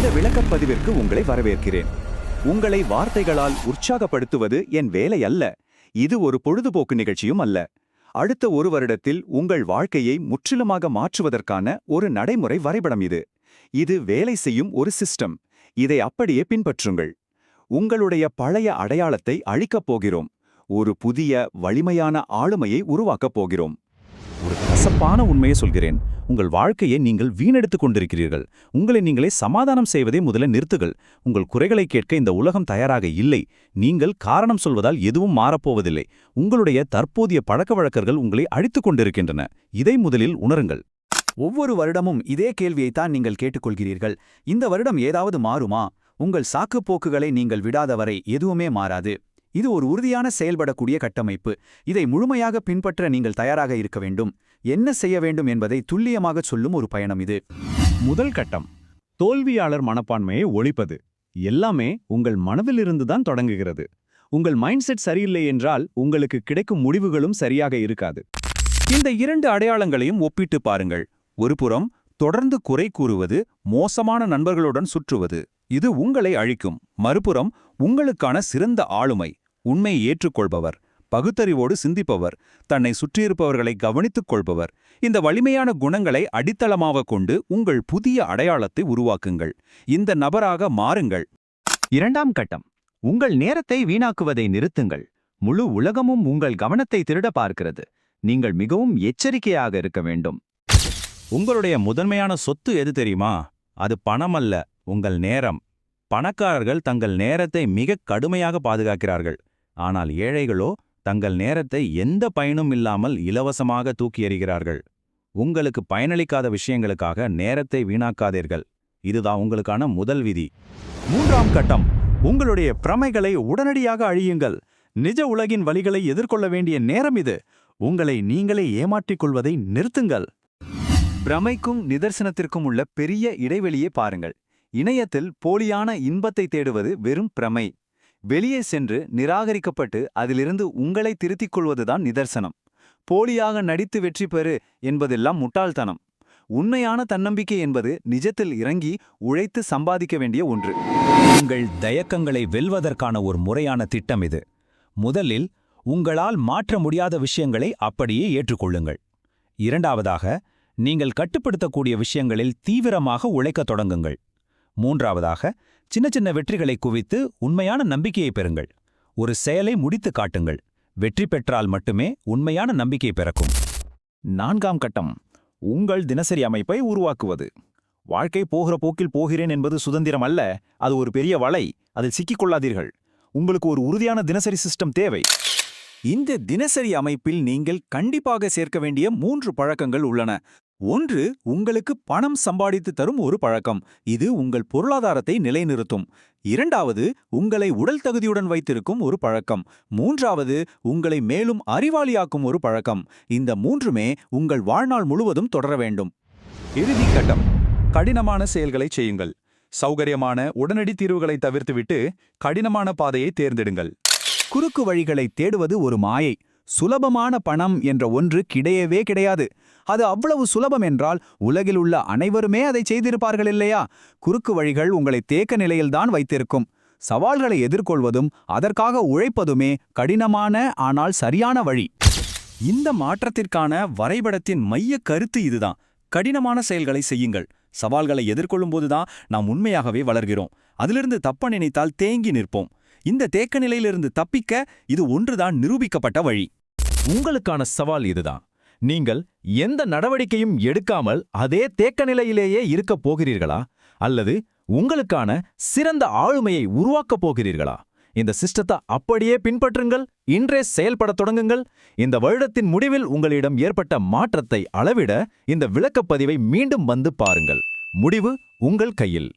இந்த விளக்கப்பதிவிற்கு உங்களை வரவேற்கிறேன். உங்களை வார்த்தைகளால் உற்சாகப்படுத்துவது என் வேலை அல்ல. இது ஒரு பொழுதுபோக்கு நிகழ்ச்சியும் அல்ல. அடுத்த ஒரு வருடத்தில் உங்கள் வாழ்க்கையை முற்றிலுமாக மாற்றுவதற்கான ஒரு நடைமுறை வரைபடம் இது. இது வேலை செய்யும் ஒரு சிஸ்டம். இதை அப்படியே பின்பற்றுங்கள். உங்களுடைய பழைய அடையாளத்தை அழிக்கப் போகிறோம். ஒரு புதிய வலிமையான ஆளுமையை உருவாக்கப் போகிறோம். ஒரு கசப்பான உண்மையை சொல்கிறேன். உங்கள் வாழ்க்கையை நீங்கள் வீணெடுத்துக் கொண்டிருக்கிறீர்கள். உங்களை நீங்களே சமாதானம் செய்வதை முதல்ல நிறுத்துங்கள். உங்கள் குறைகளை கேட்க இந்த உலகம் தயாராக இல்லை. நீங்கள் காரணம் சொல்வதால் எதுவும் மாறப்போவதில்லை. உங்களுடைய தற்போதைய பழக்கவழக்கங்கள் உங்களை அழித்துக் கொண்டிருக்கின்றன. இதை முதலில் உணருங்கள். ஒவ்வொரு வருடமும் இதே கேள்வியைத்தான் நீங்கள் கேட்டுக்கொள்கிறீர்கள். இந்த வருடம் ஏதாவது மாறுமா? உங்கள் சாக்குப்போக்குகளை நீங்கள் விடாதவரை எதுவுமே மாறாது. இது ஒரு உறுதியான செயல்படக்கூடிய கட்டமைப்பு. இதை முழுமையாக பின்பற்ற நீங்கள் தயாராக இருக்க வேண்டும். என்ன செய்ய வேண்டும் என்பதை துல்லியமாக சொல்லும் ஒரு பயணம் இது. முதல் கட்டம், தோல்வியாளர் மனப்பான்மையை ஒழிப்பது. எல்லாமே உங்கள் மனதிலிருந்துதான் தொடங்குகிறது. உங்கள் மைண்ட் செட் சரியில்லை என்றால் உங்களுக்கு கிடைக்கும் முடிவுகளும் சரியாக இருக்காது. இந்த இரண்டு அடையாளங்களையும் ஒப்பிட்டு பாருங்கள். ஒருபுறம் தொடர்ந்து குறை கூறுவது, மோசமான நண்பர்களுடன் சுற்றுவது, இது உங்களை அழிக்கும். மறுபுறம் உங்களுக்கான சிறந்த ஆளுமை, உண்மையை ஏற்றுக்கொள்பவர், பகுத்தறிவோடு சிந்திப்பவர், தன்னை சுற்றியிருப்பவர்களை கவனித்துக் கொள்பவர். இந்த வலிமையான குணங்களை அடித்தளமாகக் கொண்டு உங்கள் புதிய அடையாளத்தை உருவாக்குங்கள். இந்த நபராக மாறுங்கள். இரண்டாம் கட்டம், உங்கள் நேரத்தை வீணாக்குவதை நிறுத்துங்கள். முழு உலகமும் உங்கள் கவனத்தை திருட பார்க்கிறது. நீங்கள் மிகவும் எச்சரிக்கையாக இருக்க வேண்டும். உங்களுடைய முதன்மையான சொத்து எது தெரியுமா? அது பணம் அல்ல, உங்கள் நேரம். பணக்காரர்கள் தங்கள் நேரத்தை மிக கடுமையாக பாதுகாக்கிறார்கள். ஆனால் ஏழைகளோ தங்கள் நேரத்தை எந்த பயனும் இல்லாமல் இலவசமாக தூக்கி எறிகிறார்கள். உங்களுக்கு பயனளிக்காத விஷயங்களுக்காக நேரத்தை வீணாக்காதீர்கள். இதுதான் உங்களுக்கான முதல் விதி. மூன்றாம் கட்டம், உங்களுடைய பிரமைகளை உடனடியாக அழியுங்கள். நிஜ உலகின் வழிகளை எதிர்கொள்ள வேண்டிய நேரம் இது. உங்களை நீங்களே ஏமாற்றிக் கொள்வதை நிறுத்துங்கள். பிரமைக்கும் நிதர்சனத்திற்கும் உள்ள பெரிய இடைவெளியை பாருங்கள். இணையத்தில் போலியான இன்பத்தை தேடுவது வெறும் பிரமை. வெளியே சென்று நிராகரிக்கப்பட்டு அதிலிருந்து உங்களை திருத்திக் கொள்வதுதான் நிதர்சனம். போலியாக நடித்து வெற்றி பெறு என்பதெல்லாம் முட்டாள்தனம். உண்மையான தன்னம்பிக்கை என்பது நிஜத்தில் இறங்கி உழைத்து சம்பாதிக்க வேண்டிய ஒன்று. உங்கள் தயக்கங்களை வெல்வதற்கான ஒரு முறையான திட்டம் இது. முதலில் உங்களால் மாற்ற முடியாத விஷயங்களை அப்படியே ஏற்றுக்கொள்ளுங்கள். இரண்டாவதாக, நீங்கள் கட்டுப்படுத்தக்கூடிய விஷயங்களில் தீவிரமாக உழைக்கத் தொடங்குங்கள். மூன்றாவதாக, சின்ன சின்ன வெற்றிகளை குவித்து உண்மையான நம்பிக்கையை பெறுங்கள். ஒரு செயலை முடித்து காட்டுங்கள். வெற்றி பெற்றால் மட்டுமே உண்மையான நம்பிக்கை பிறக்கும். நான்காம் கட்டம், உங்கள் தினசரி அமைப்பை உருவாக்குவது. வாழ்க்கை போகிற போக்கில் போகிறேன் என்பது சுதந்திரம் அல்ல, அது ஒரு பெரிய வலை. அதில் சிக்கிக்கொள்ளாதீர்கள். உங்களுக்கு ஒரு உறுதியான தினசரி சிஸ்டம் தேவை. இந்த தினசரி அமைப்பில் நீங்கள் கண்டிப்பாக சேர்க்க வேண்டிய 3 பழக்கங்கள் உள்ளன. ஒன்று, உங்களுக்கு பணம் சம்பாதித்து தரும் ஒரு பழக்கம். இது உங்கள் பொருளாதாரத்தை நிலைநிறுத்தும். இரண்டாவது, உங்களை உடல் தகுதியுடன் வைத்திருக்கும் ஒரு பழக்கம். மூன்றாவது, உங்களை மேலும் அறிவாளியாக்கும் ஒரு பழக்கம். இந்த மூன்றுமே உங்கள் வாழ்நாள் முழுவதும் தொடர வேண்டும். இறுதி கட்டம், கடினமான செயல்களை செய்யுங்கள். சௌகரியமான உடனடி தீர்வுகளை தவிர்த்துவிட்டு கடினமான பாதையை தேர்ந்தெடுங்கள். குறுக்கு வழிகளை தேடுவது ஒரு மாயை. சுலபமான பணம் என்ற ஒன்று கிடையவே கிடையாது. அது அவ்வளவு சுலபம் என்றால் உலகில் உள்ள அனைவருமே அதை செய்திருப்பார்கள் இல்லையா? குறுக்கு வழிகள் உங்களை தேக்க நிலையில்தான் வைத்திருக்கும். சவால்களை எதிர்கொள்வதும் அதற்காக உழைப்பதுமே கடினமான ஆனால் சரியான வழி. இந்த மாற்றத்திற்கான வரைபடத்தின் மைய கருத்து இதுதான். கடினமான செயல்களை செய்யுங்கள். சவால்களை எதிர்கொள்ளும்போதுதான் நாம் உண்மையாகவே வளர்கிறோம். அதிலிருந்து தப்ப நினைத்தால் தேங்கி நிற்போம். இந்த தேக்க நிலையிலிருந்து தப்பிக்க இது ஒன்றுதான் நிரூபிக்கப்பட்ட வழி. உங்களுக்கான சவால் இதுதான். நீங்கள் எந்த நடவடிக்கையும் எடுக்காமல் அதே தேக்க நிலையிலேயே இருக்கப் போகிறீர்களா? அல்லது உங்களுக்கான சிறந்த ஆளுமையை உருவாக்கப் போகிறீர்களா? இந்த சிஸ்டத்தை அப்படியே பின்பற்றுங்கள். இன்றே செயல்படத் தொடங்குங்கள். இந்த வருடத்தின் முடிவில் உங்களிடம் ஏற்பட்ட மாற்றத்தை அளவிட இந்த விளக்கப்பதிவை மீண்டும் வந்து பாருங்கள். முடிவு உங்கள் கையில்.